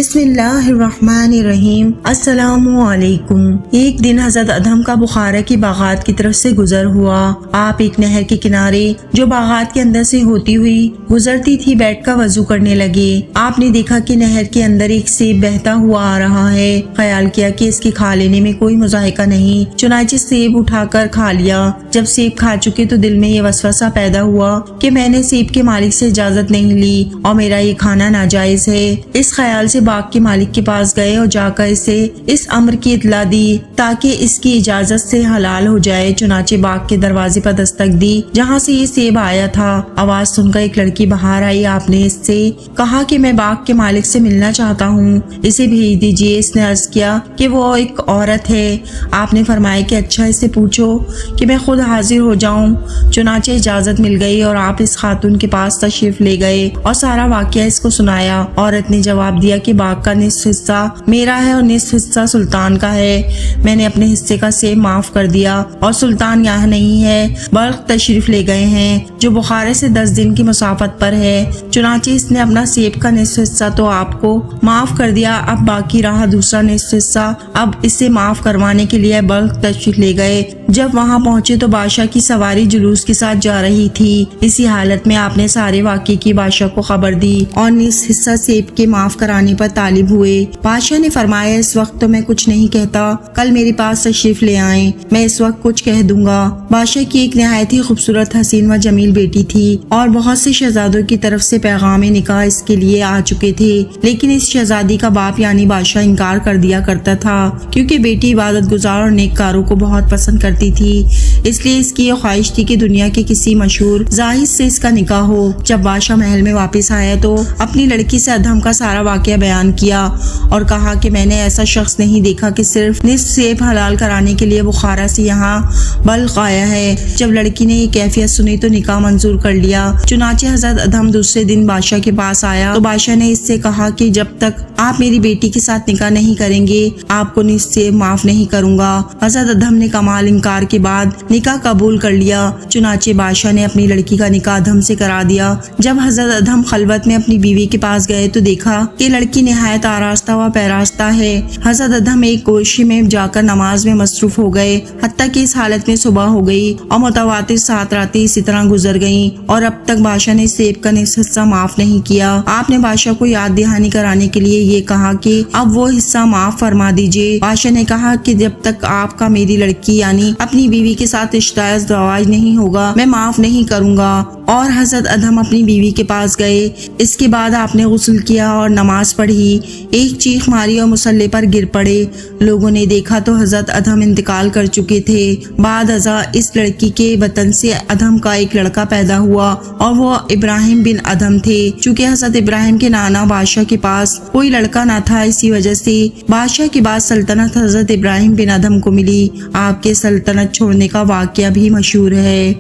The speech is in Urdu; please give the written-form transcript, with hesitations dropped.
بسم اللہ الرحمن الرحیم۔ السلام علیکم۔ ایک دن حضرت ادھم کا بخارا کی باغات کی طرف سے گزر ہوا۔ آپ ایک نہر کے کنارے جو باغات کے اندر سے ہوتی ہوئی گزرتی تھی بیٹھ کر وضو کرنے لگے۔ آپ نے دیکھا کہ نہر کے اندر ایک سیب بہتا ہوا آ رہا ہے۔ خیال کیا کہ اس کے کھا لینے میں کوئی مضائقہ نہیں، چنانچہ سیب اٹھا کر کھا لیا۔ جب سیب کھا چکے تو دل میں یہ وسوسہ پیدا ہوا کہ میں نے سیب کے مالک سے اجازت نہیں لی اور میرا یہ کھانا ناجائز ہے۔ اس خیال سے باغ کے مالک کے پاس گئے اور جا کر اسے اس امر کی اطلاع دی تاکہ اس کی اجازت سے حلال ہو جائے۔ چنانچہ باغ کے دروازے پر دستک دی جہاں سے یہ سیب آیا تھا۔ آواز سن کر ایک لڑکی باہر آئی۔ آپ نے اس سے کہا کہ میں باغ کے مالک سے ملنا چاہتا ہوں، اسے بھیج دیجیے۔ اس نے عرض کیا کہ وہ ایک عورت ہے۔ آپ نے فرمایا کہ اچھا اس سے پوچھو کہ میں خود حاضر ہو جاؤں۔ چنانچہ اجازت مل گئی اور آپ اس خاتون کے پاس تشریف لے گئے اور سارا واقعہ اس کو سنایا۔ عورت نے جواب دیا کہ باغ کا نصف حصہ میرا ہے اور نصف حصہ سلطان کا ہے۔ میں نے اپنے حصے کا سیب معاف کر دیا اور سلطان یہاں نہیں ہے، بلخ تشریف لے گئے ہیں جو بخارا سے 10 دن کی مسافت پر ہے۔ چنانچہ اس نے اپنا سیب کا نصف حصہ تو آپ کو معاف کر دیا، اب باقی رہا دوسرا نصف حصہ، اب اسے معاف کروانے کے لیے بلخ تشریف لے گئے۔ جب وہاں پہنچے تو بادشاہ کی سواری جلوس کے ساتھ جا رہی تھی۔ اسی حالت میں آپ نے سارے واقعے کی بادشاہ کو خبر دی اور نصف حصہ سیب کے معاف کرانے پر طالب ہوئے۔ بادشاہ نے فرمایا اس وقت تو میں کچھ نہیں کہتا، کل میرے پاس تشریف لے آئیں، میں اس وقت کچھ کہہ دوں گا۔ بادشاہ کی ایک نہایت ہی خوبصورت حسین و جمیل بیٹی تھی اور بہت سے شہزادوں کی طرف سے پیغام نکاح اس کے لیے آ چکے تھے، لیکن اس شہزادی کا باپ یعنی بادشاہ انکار کر دیا کرتا تھا کیونکہ بیٹی عبادت گزار اور نیک کاروں کو بہت پسند کرتی تھی۔ اس لیے اس کی یہ خواہش تھی کہ دنیا کے کسی مشہور زاہد سے اس کا نکاح ہو۔ جب بادشاہ محل میں واپس آیا تو اپنی لڑکی سے ادھم کا سارا واقعہ بیان کیا اور کہا کہ میں نے ایسا شخص نہیں دیکھا کہ صرف نصف سیب حلال کرانے کے لیے بخارا سے یہاں بلخ آیا ہے۔ جب لڑکی نے یہ کیفیت سنی تو نکاح منظور کر لیا۔ چنانچہ حضرت ادھم دوسرے دن بادشاہ کے پاس آیا تو بادشاہ نے اس سے کہا کہ جب تک آپ میری بیٹی کے ساتھ نکاح نہیں کریں گے آپ کو نصف سیب معاف نہیں کروں گا۔ حضرت ادھم نے کمال انکار کے بعد نکاح قبول کر لیا۔ چنانچہ بادشاہ نے اپنی لڑکی کا نکاح ادھم سے کرا دیا۔ جب حضرت ادھم خلوت میں اپنی بیوی کے پاس گئے تو دیکھا کہ لڑکی نہایت آراستہ و پیراستہ ہے۔ حضرت ادھم ایک گوشی میں جا کر نماز میں مصروف ہو گئے حتیٰ کہ اس حالت میں صبح ہو گئی اور متواتر 7 راتیں اسی طرح گزر گئیں اور اب تک بادشاہ نے سیب کا نصف حصہ معاف نہیں کیا۔ آپ نے بادشاہ کو یاد دہانی کرانے کے لیے یہ کہا کہ اب وہ حصہ معاف فرما دیجیے۔ بادشاہ نے کہا کہ جب تک آپ کا میری لڑکی یعنی اپنی بیوی کے ساتھ رشتہ ازدواج نہیں ہوگا میں معاف نہیں کروں گا۔ اور حضرت ادھم اپنی بیوی کے پاس گئے۔ اس کے بعد آپ نے غسل کیا اور نماز پڑھی، ایک چیخ ماری اور مصلی پر گر پڑے۔ لوگوں نے دیکھا تو حضرت ادھم انتقال کر چکے تھے۔ بعد ازاں اس لڑکی کے بطن سے ادھم کا ایک لڑکا پیدا ہوا اور وہ ابراہیم بن ادھم تھے۔ چونکہ حضرت ابراہیم کے نانا بادشاہ کے پاس کوئی لڑکا نہ تھا، اسی وجہ سے بادشاہ کے بعد سلطنت حضرت ابراہیم بن ادھم کو ملی۔ آپ کے سلطنت چھوڑنے کا واقعہ بھی مشہور ہے۔